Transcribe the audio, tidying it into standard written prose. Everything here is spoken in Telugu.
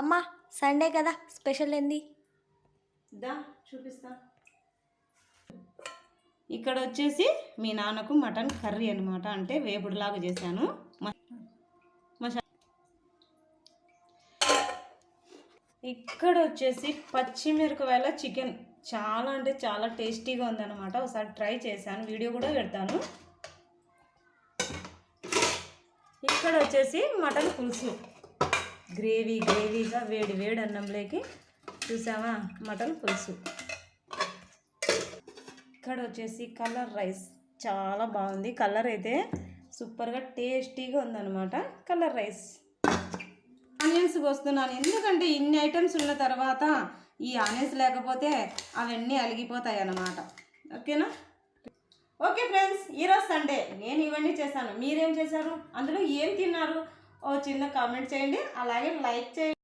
అమ్మా సండే కదా స్పెషల్ ఏంది? దా చూపిస్తా. ఇక్కడ వచ్చేసి మీ నాన్నకు మటన్ కర్రీ అనమాట, అంటే వేపుడులాగా చేశాను. ఇక్కడ వచ్చేసి పచ్చిమిరపకాయల చికెన్, చాలా అంటే చాలా టేస్టీగా ఉందన్నమాట. ఒకసారి ట్రై చేశాను, వీడియో కూడా పెడతాను. ఇక్కడ వచ్చేసి మటన్ పులుసు, గ్రేవీగా వేడి వేడి అన్నంలోకి చూసావా మటన్ పులుసు. ఇక్కడ వచ్చేసి కలర్ రైస్, చాలా బాగుంది. కలర్ అయితే సూపర్గా టేస్టీగా ఉందన్నమాట. Colour rice. ఆనియన్స్ కోస్తున్నాను, ఎందుకంటే ఇన్ని ఐటమ్స్ ఉన్న తర్వాత ఈ ఆనియన్స్ లేకపోతే అవన్నీ అలిగిపోతాయి అన్నమాట. ఓకేనా? ఓకే ఫ్రెండ్స్, ఈరోజు సండే నేను ఇవన్నీ చేశాను. మీరేం చేశారు? అందులో ఏం తిన్నారు? ఓ చిన్న కామెంట్ చేయండి, అలాగే లైక్ చేయండి.